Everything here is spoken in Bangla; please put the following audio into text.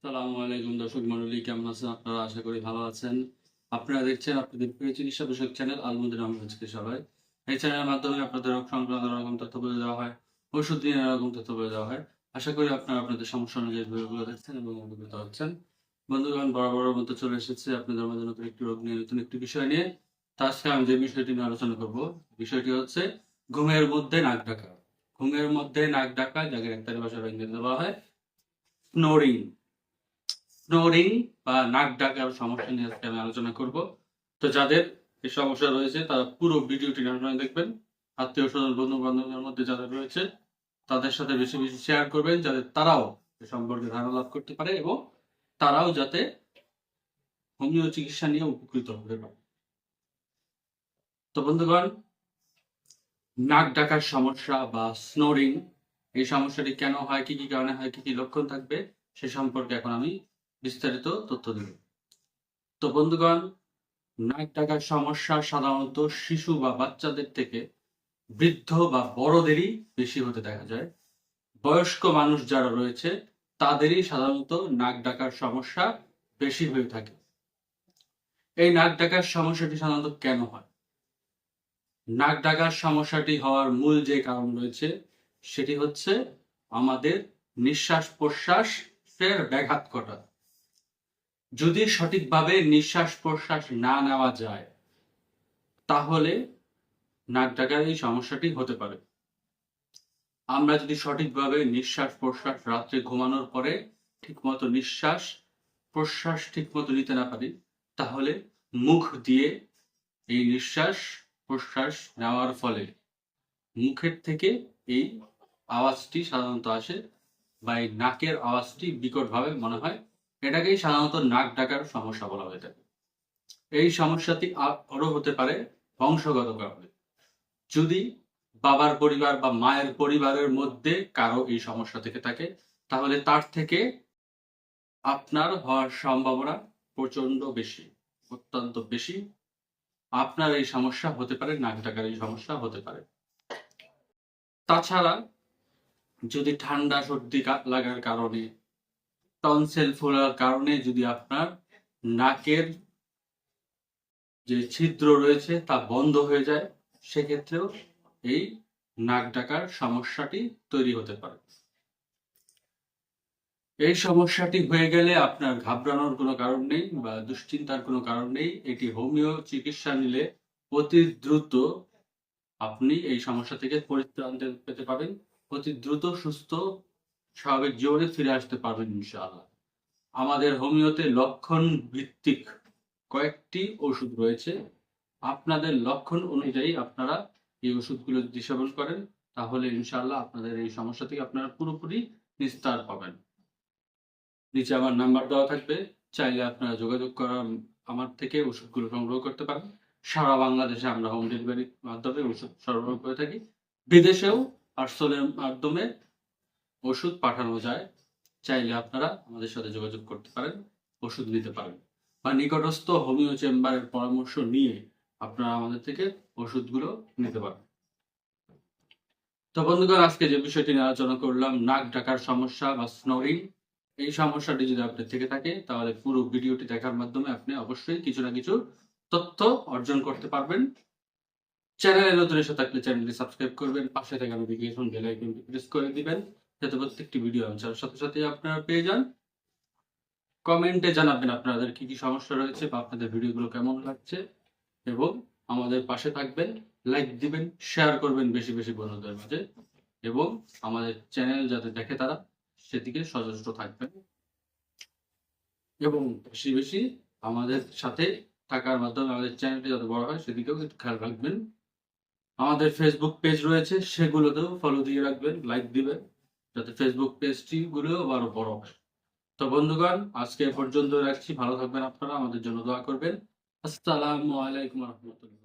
সালামু আলাইকুম দর্শক মণ্ডলী, কেমন আছেন আপনারা? আশা করি ভালো আছেন। আপনারা দেখছেন আপনাদের প্রিয় চিকিৎসা বিষয়ক চ্যানেল আলমুদ্দিন আহমেদ চিকিৎসালয়। এই চ্যানেলের মাধ্যমে আপনাদের রোগ সংক্রান্ত নানা রকম তথ্য বলে দেওয়া হয়, ওষুধ নিয়ে নানা রকম তথ্য বলে দেওয়া হয়। আশা করি আপনারা আপনাদের সমস্যা অনুযায়ী ভিডিওগুলো দেখছেন এবং উপকৃত হচ্ছেন। বন্ধুগণ, বরাবরের মতো চলে এসেছে আপনাদের মাঝে নতুন একটি রোগ নিয়ে, নতুন একটি বিষয় নিয়ে। তো আজকে আমি যে বিষয়টি নিয়ে আলোচনা করব, বিষয়টি হচ্ছে ঘুমের মধ্যে নাক ডাকা। ঘুমের মধ্যে নাক ডাকা, যাকে ডাক্তারি ভাষায় ইংরেজিতে বলা হয় স্নোরিং। স্নোরিং বা নাক ডাকার সমস্যা নিয়ে আজকে আমি আলোচনা করব। তো যাদের এই সমস্যা রয়েছে তারা পুরো ভিডিওটি না দেখবেন। আত্মীয় স্বজন, বন্ধু বান্ধবের মধ্যে যাদের রয়েছে তাদের সাথে বেশি বেশি শেয়ার করবেন, যাতে তারাও এ সম্পর্কে ধারণা লাভ করতে পারে এবং তারাও যাতে হোমিও চিকিৎসা নিয়ে উপকৃত হতে পারে। তো বন্ধুগণ, নাক ডাকার সমস্যা বা স্নোরিং, এই সমস্যাটি কেন হয়, কি কি কারণে হয়, কি কি লক্ষণ থাকবে, সে সম্পর্কে এখন আমি বিস্তারিত তথ্য দেব। তো বন্ধুগণ, নাক ডাকার সমস্যা সাধারণত শিশু বা বাচ্চাদের থেকে বৃদ্ধ বা বড়দেরই বেশি হতে দেখা যায়। বয়স্ক মানুষ যারা রয়েছে তাদেরই সাধারণত নাক ডাকার সমস্যা বেশি হয়ে থাকে। এই নাক ডাকার সমস্যাটি সাধারণত কেন হয়? নাক ডাকার সমস্যাটি হওয়ার মূল যে কারণ রয়েছে সেটি হচ্ছে আমাদের নিঃশ্বাস প্রশ্বাসের ব্যাঘাত ঘটা। যদি সঠিকভাবে নিঃশ্বাস প্রশ্বাস না নেওয়া যায় তাহলে নাক ডাকার এই সমস্যাটি হতে পারে। আমরা যদি সঠিকভাবে নিঃশ্বাস প্রশ্বাস রাত্রে ঘুমানোর পরে ঠিকমতো নিঃশ্বাস প্রশ্বাস ঠিকমতো নিতে না পারি, তাহলে মুখ দিয়ে এই নিঃশ্বাস প্রশ্বাস নেওয়ার ফলে মুখের থেকে এই আওয়াজটি সাধারণত আসে বা এই নাকের আওয়াজটি বিকটভাবে মনে হয়। এটাকেই সাধারণত নাক ডাকার সমস্যা বলা হয়ে থাকে। এই সমস্যাটি আরো হতে পারে বংশগত কারণে। যদি বাবার পরিবার বা মায়ের পরিবারের মধ্যে কারো এই সমস্যা থেকে থাকে তাহলে তার থেকে আপনার হওয়ার সম্ভাবনা প্রচন্ড বেশি, অত্যন্ত বেশি। আপনার এই সমস্যা হতে পারে, নাক ডাকার এই সমস্যা হতে পারে। তাছাড়া যদি ঠান্ডা সর্দি লাগার কারণে, টনসিল ফোলার কারণে যদি আপনার নাকের যে ছিদ্র রয়েছে তা বন্ধ হয়ে যায়, সেক্ষেত্রেও এই নাক ডাকার সমস্যাটি তৈরি হতে পারে। এই সমস্যাটি হয়ে গেলে আপনার ঘাবড়ানোর কোনো কারণ নেই বা দুশ্চিন্তার কোনো কারণ নেই। এটি হোমিও চিকিৎসা নিলে অতি দ্রুত আপনি এই সমস্যা থেকে পরিত্রাণ পেতে পারেন, অতি দ্রুত সুস্থ স্বাভাবিক জীবনে ফিরে আসতে পারবেন ইনশাআল্লাহ। আমাদের হোমিওতে লক্ষণ ভিত্তিক কয়েকটি ওষুধ রয়েছে। আপনাদের লক্ষণ অনুযায়ী আপনারা এই ওষুধগুলো যদি সেবন করেন তাহলে ইনশাআল্লাহ আপনাদের এই সমস্যা থেকে আপনারা পুরোপুরি নিস্তার পাবেন। নিচে আমার নাম্বার দেওয়া থাকবে, চাইলে আপনারা যোগাযোগ করার আমার থেকে ওষুধগুলো সংগ্রহ করতে পারেন। সারা বাংলাদেশে আমরা হোম ডেলিভারির মাধ্যমে ওষুধ সরবরাহ করে থাকি। বিদেশেও পার্সেলের মাধ্যমে ওষুধ পাঠানো যায়। চাইলে আপনারা আমাদের সাথে যোগাযোগ করতে পারেন, ওষুধ নিতে পারেন বা নিকটস্থ হোমিও চেম্বারের পরামর্শ নিয়ে আপনারা আমাদের থেকে ওষুধগুলো নিতে পারেন। তো বন্ধুগণ, আজকে যে বিষয়টি নিয়ে আলোচনা করলাম, নাক ডাকার সমস্যা বা স্নোরিং, এই সমস্যাটি যদি আপনার থেকে থাকে তাহলে পুরো ভিডিওটি দেখার মাধ্যমে আপনি অবশ্যই কিছু না কিছু তথ্য অর্জন করতে পারবেন। চ্যানেলে নতুন এসে থাকলে চ্যানেলটি সাবস্ক্রাইব করবেন, পাশে থাকা নোটিফিকেশন বেল আইকনটি প্রেস করে দিবেন যাতে প্রত্যেকটি ভিডিও আমি ছাড়ার সাথে সাথে আপনারা পেয়ে যান। কমেন্টে জানাবেন আপনাদের কি কি সমস্যা রয়েছে বা আপনাদের ভিডিওগুলো কেমন লাগছে এবং আমাদের পাশে থাকবেন, লাইক দিবেন, শেয়ার করবেন বেশি বেশি বন্ধুদের মাঝে এবং আমাদের চ্যানেল যাতে দেখে তারা সেদিকে সচেষ্ট থাকবেন এবং বেশি বেশি আমাদের সাথে থাকার মাধ্যমে আমাদের চ্যানেলটি যত বড় হয় সেদিকেও একটু খেয়াল রাখবেন। আমাদের ফেসবুক পেজ রয়েছে, সেগুলোতেও ফলো দিয়ে রাখবেন, লাইক দিবেন যাতে ফেসবুক পেজটি গুলো আরো বড় হয়। তো বন্ধুগণ, আজকে এ পর্যন্ত রাখছি। ভালো থাকবেন আপনারা, আমাদের জন্য দোয়া করবেন। আসসালামু আলাইকুম রহমতুল্লাহ।